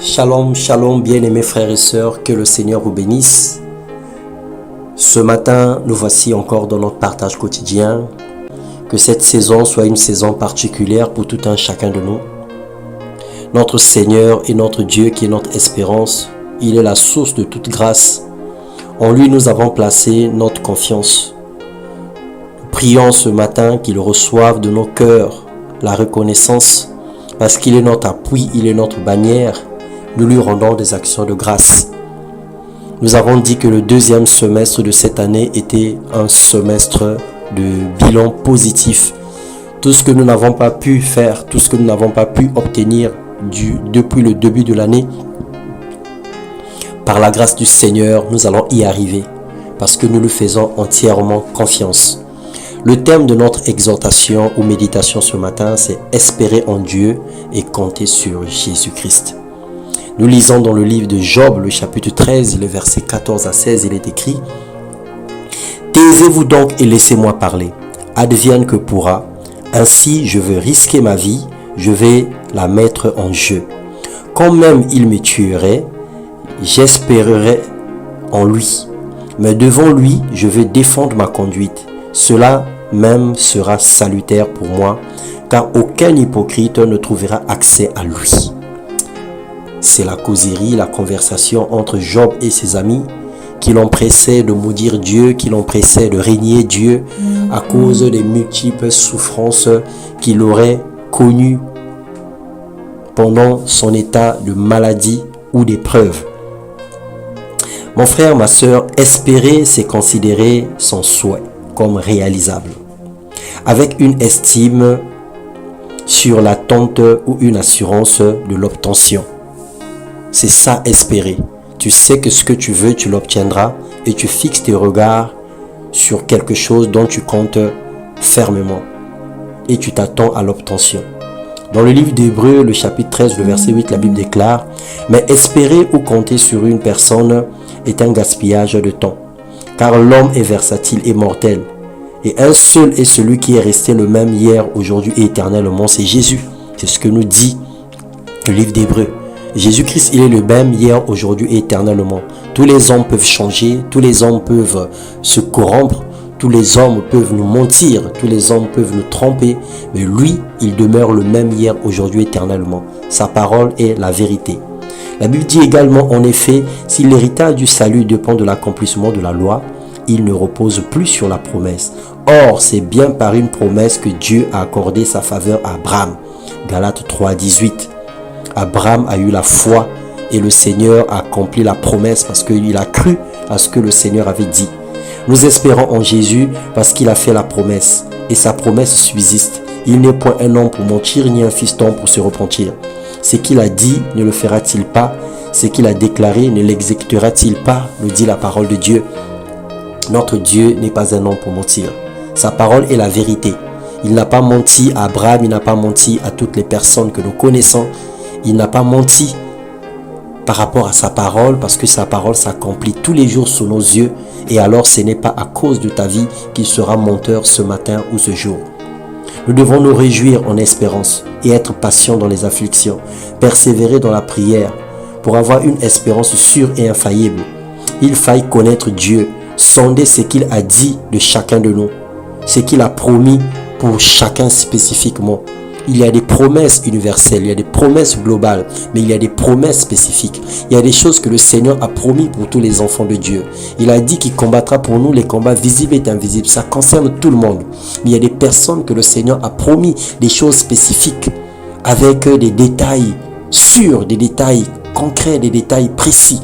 Shalom, shalom, bien-aimés frères et sœurs, que le Seigneur vous bénisse. Ce matin, nous voici encore dans notre partage quotidien. Que cette saison soit une saison particulière pour tout un chacun de nous. Notre Seigneur est notre Dieu qui est notre espérance. Il est la source de toute grâce. En lui, nous avons placé notre confiance. Nous prions ce matin qu'il reçoive de nos cœurs la reconnaissance parce qu'il est notre appui, il est notre bannière. Nous lui rendons des actions de grâce. Nous avons dit que le deuxième semestre de cette année était un semestre de bilan positif. Tout ce que nous n'avons pas pu faire, tout ce que nous n'avons pas pu obtenir depuis le début de l'année, par la grâce du Seigneur, nous allons y arriver parce que nous lui faisons entièrement confiance. Le thème de notre exhortation ou méditation ce matin, c'est espérer en Dieu et compter sur Jésus-Christ. Nous lisons dans le livre de Job, le chapitre 13, les versets 14 à 16, il est écrit « Taisez-vous donc et laissez-moi parler. Advienne que pourra. Ainsi, je veux risquer ma vie, je vais la mettre en jeu. Quand même il me tuerait, j'espérerai en lui. Mais devant lui, je veux défendre ma conduite. Cela même sera salutaire pour moi, car aucun hypocrite ne trouvera accès à lui. » C'est la causerie, la conversation entre Job et ses amis qui l'empressaient de maudire Dieu, qui l'empressaient de régner Dieu à cause des multiples souffrances qu'il aurait connues pendant son état de maladie ou d'épreuve. Mon frère, ma soeur, espérer, c'est considérer son souhait comme réalisable, avec une estime sur l'attente ou une assurance de l'obtention. C'est ça, espérer. Tu sais que ce que tu veux, tu l'obtiendras et tu fixes tes regards sur quelque chose dont tu comptes fermement et tu t'attends à l'obtention. Dans le livre d'Hébreux, le chapitre 13, le verset 8, la Bible déclare « Mais espérer ou compter sur une personne est un gaspillage de temps, car l'homme est versatile et mortel. Et un seul est celui qui est resté le même hier, aujourd'hui et éternellement, c'est Jésus. » C'est ce que nous dit le livre d'Hébreux. Jésus-Christ, il est le même hier, aujourd'hui et éternellement. Tous les hommes peuvent changer, tous les hommes peuvent se corrompre, tous les hommes peuvent nous mentir, tous les hommes peuvent nous tromper, mais lui, il demeure le même hier, aujourd'hui et éternellement. Sa parole est la vérité. La Bible dit également, en effet, si l'héritage du salut dépend de l'accomplissement de la loi, il ne repose plus sur la promesse. Or, c'est bien par une promesse que Dieu a accordé sa faveur à Abraham. Galates 3, 18. Abraham a eu la foi et le Seigneur a accompli la promesse parce qu'il a cru à ce que le Seigneur avait dit. Nous espérons en Jésus parce qu'il a fait la promesse et sa promesse subsiste. Il n'est point un homme pour mentir ni un fiston pour se repentir. Ce qu'il a dit ne le fera-t-il pas? Ce qu'il a déclaré ne l'exécutera-t-il pas? Nous dit la parole de Dieu. Notre Dieu n'est pas un homme pour mentir. Sa parole est la vérité. Il n'a pas menti à Abraham, il n'a pas menti à toutes les personnes que nous connaissons. Il n'a pas menti par rapport à sa parole parce que sa parole s'accomplit tous les jours sous nos yeux et alors ce n'est pas à cause de ta vie qu'il sera menteur ce matin ou ce jour. Nous devons nous réjouir en espérance et être patients dans les afflictions, persévérer dans la prière pour avoir une espérance sûre et infaillible. Il faille connaître Dieu, sonder ce qu'il a dit de chacun de nous, ce qu'il a promis pour chacun spécifiquement. Il y a des promesses universelles, il y a des promesses globales, mais il y a des promesses spécifiques. Il y a des choses que le Seigneur a promis pour tous les enfants de Dieu. Il a dit qu'il combattra pour nous les combats visibles et invisibles. Ça concerne tout le monde. Mais il y a des personnes que le Seigneur a promis des choses spécifiques avec des détails sûrs, des détails concrets, des détails précis.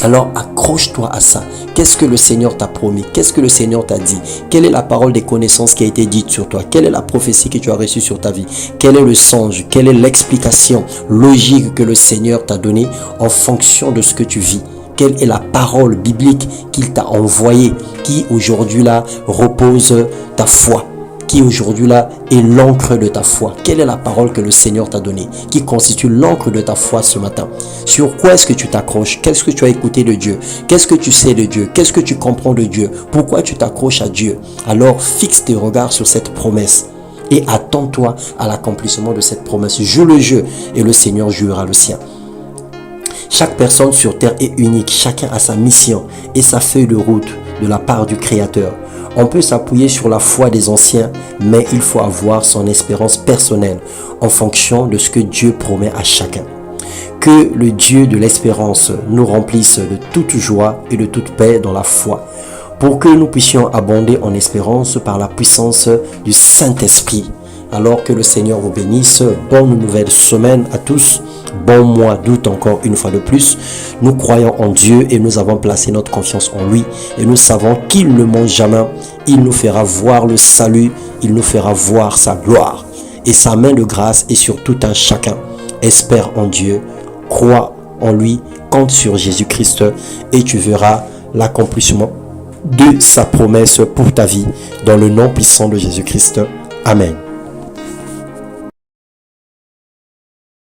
Alors accroche-toi à ça. Qu'est-ce que le Seigneur t'a promis? Qu'est-ce que le Seigneur t'a dit? Quelle est la parole des connaissances qui a été dite sur toi? Quelle est la prophétie que tu as reçue sur ta vie? Quel est le songe? Quelle est l'explication logique que le Seigneur t'a donnée en fonction de ce que tu vis? Quelle est la parole biblique qu'il t'a envoyée qui aujourd'hui là repose ta foi? Qui aujourd'hui là est l'encre de ta foi? Quelle est la parole que le Seigneur t'a donnée qui constitue l'encre de ta foi ce matin? Sur quoi est-ce que tu t'accroches? Qu'est-ce que tu as écouté de Dieu? Qu'est-ce que tu sais de Dieu? Qu'est-ce que tu comprends de Dieu? Pourquoi tu t'accroches à Dieu? Alors fixe tes regards sur cette promesse et attends-toi à l'accomplissement de cette promesse. Joue le jeu et le Seigneur jouera le sien. Chaque personne sur terre est unique, chacun a sa mission et sa feuille de route de la part du Créateur. On peut s'appuyer sur la foi des anciens, mais il faut avoir son espérance personnelle en fonction de ce que Dieu promet à chacun. Que le Dieu de l'espérance nous remplisse de toute joie et de toute paix dans la foi, pour que nous puissions abonder en espérance par la puissance du Saint-Esprit. Alors que le Seigneur vous bénisse. Bonne nouvelle semaine à tous. Bon mois d'août encore une fois de plus. Nous croyons en Dieu et nous avons placé notre confiance en lui. Et nous savons qu'il ne ment jamais. Il nous fera voir le salut. Il nous fera voir sa gloire. Et sa main de grâce est sur tout un chacun. Espère en Dieu. Crois en lui. Compte sur Jésus-Christ. Et tu verras l'accomplissement de sa promesse pour ta vie. Dans le nom puissant de Jésus-Christ. Amen.